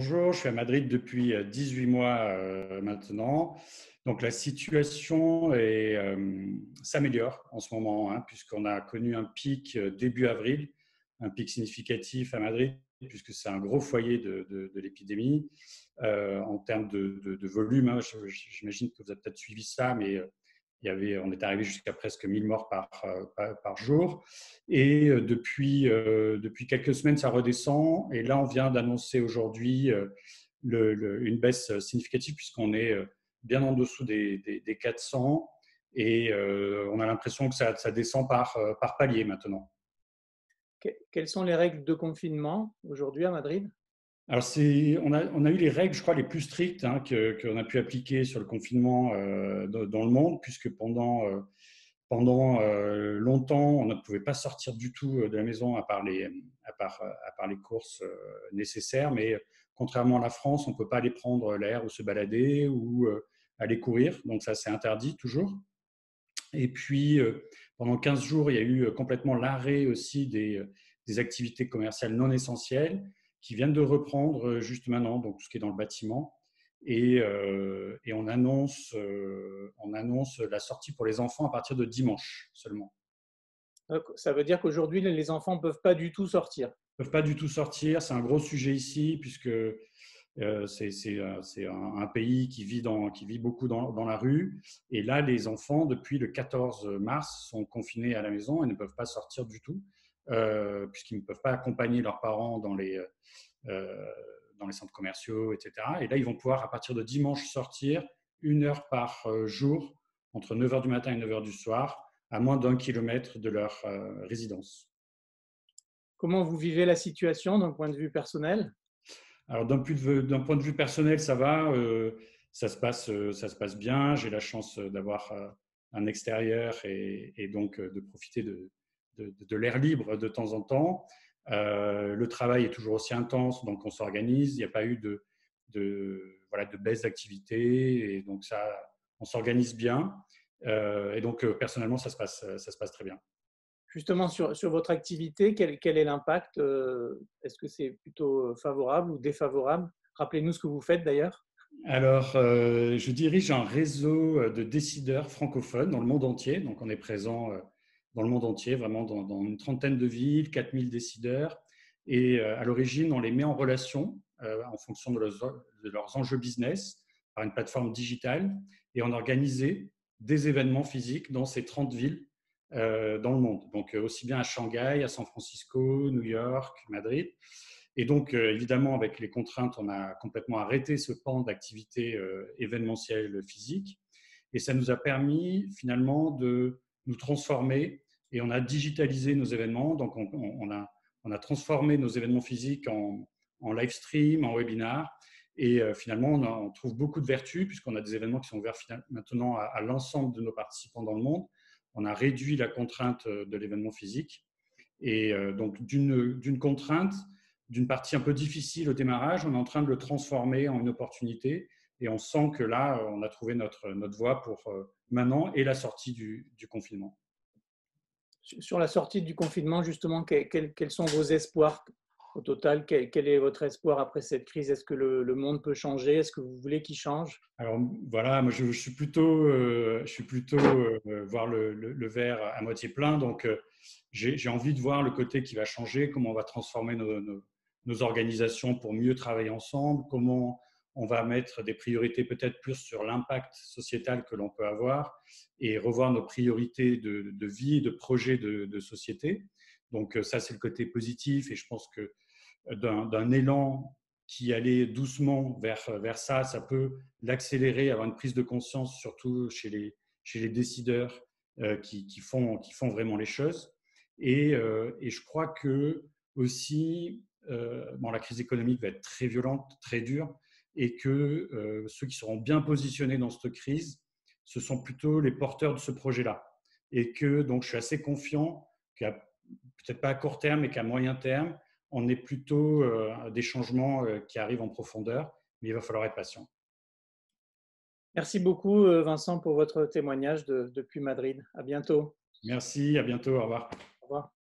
Bonjour, je suis à Madrid depuis 18 mois maintenant. Donc la situation s'améliore en ce moment, hein, puisqu'on a connu un pic début avril, un pic significatif à Madrid, puisque c'est un gros foyer de l'épidémie. En termes de volume, hein, j'imagine que vous avez peut-être suivi ça, mais on est arrivé jusqu'à presque 1000 morts par jour. Et depuis quelques semaines, ça redescend. Et là, on vient d'annoncer aujourd'hui une baisse significative puisqu'on est bien en dessous des 400. Et on a l'impression que ça descend par palier maintenant. Quelles sont les règles de confinement aujourd'hui à Madrid? Alors, on a eu les règles, je crois, les plus strictes, hein, qu'on a pu appliquer sur le confinement dans le monde, puisque pendant longtemps, on ne pouvait pas sortir du tout de la maison à part les courses nécessaires. Mais contrairement à la France, on ne peut pas aller prendre l'air ou se balader ou aller courir. Donc ça, c'est interdit toujours. Et puis, pendant 15 jours, il y a eu complètement l'arrêt aussi des activités commerciales non essentielles qui viennent de reprendre juste maintenant, donc tout ce qui est dans le bâtiment. Et on annonce la sortie pour les enfants à partir de dimanche seulement. Ça veut dire qu'aujourd'hui, les enfants ne peuvent pas du tout sortir. Ils ne peuvent pas du tout sortir. C'est un gros sujet ici, puisque c'est un pays qui vit beaucoup dans la rue. Et là, les enfants, depuis le 14 mars, sont confinés à la maison et ne peuvent pas sortir du tout, puisqu'ils ne peuvent pas accompagner leurs parents dans les centres commerciaux, etc. Et là, ils vont pouvoir, à partir de dimanche, sortir 1 heure par jour, entre 9 heures du matin et 9 heures du soir, à moins d'1 kilomètre de leur résidence. Comment vous vivez la situation d'un point de vue personnel? Alors, d'un point de vue personnel, ça va. Ça se passe bien. J'ai la chance d'avoir un extérieur et donc de profiter de l'air libre de temps en temps. Le travail est toujours aussi intense, donc on s'organise. Il n'y a pas eu voilà, de baisse d'activité. Et donc, on s'organise bien. Et donc, personnellement, ça se passe très bien. Justement, sur votre activité, quel est l'impact? Est-ce que c'est plutôt favorable ou défavorable? Rappelez-nous ce que vous faites d'ailleurs. Alors, je dirige un réseau de décideurs francophones dans le monde entier. Donc, on est présent dans le monde entier, vraiment dans une trentaine de villes, 4000 décideurs. Et à l'origine, on les met en relation en fonction de leurs enjeux business par une plateforme digitale. Et on organisait des événements physiques dans ces 30 villes dans le monde. Donc, aussi bien à Shanghai, à San Francisco, New York, Madrid. Et donc, évidemment, avec les contraintes, on a complètement arrêté ce pan d'activité événementielle physique. Et ça nous a permis finalement de nous transformer et on a digitalisé nos événements. Donc, on a transformé nos événements physiques en live stream, en webinar. Et finalement, on trouve beaucoup de vertus puisqu'on a des événements qui sont ouverts maintenant à l'ensemble de nos participants dans le monde. On a réduit la contrainte de l'événement physique. Et donc, d'une contrainte, d'une partie un peu difficile au démarrage, on est en train de le transformer en une opportunité. Et on sent que là, on a trouvé notre voie pour maintenant et la sortie du confinement. Sur la sortie du confinement, justement, quels sont vos espoirs au total? Quel est votre espoir après cette crise? Est-ce que le monde peut changer? Est-ce que vous voulez qu'il change? Alors voilà, moi je suis plutôt voir le verre à moitié plein. Donc j'ai envie de voir le côté qui va changer, comment on va transformer nos organisations pour mieux travailler ensemble, comment on va mettre des priorités peut-être plus sur l'impact sociétal que l'on peut avoir et revoir nos priorités de vie, de projet de société. Donc ça, c'est le côté positif et je pense que d'un élan qui allait doucement vers ça, ça peut l'accélérer, avoir une prise de conscience, surtout chez les décideurs qui font vraiment les choses. Et je crois que aussi, la crise économique va être très violente, très dure, et que ceux qui seront bien positionnés dans cette crise, ce sont plutôt les porteurs de ce projet-là. Et que donc je suis assez confiant qu'à peut-être pas à court terme, mais qu'à moyen terme, on est plutôt des changements qui arrivent en profondeur, mais il va falloir être patient. Merci beaucoup, Vincent, pour votre témoignage depuis Madrid. À bientôt. Merci, à bientôt, au revoir. Au revoir.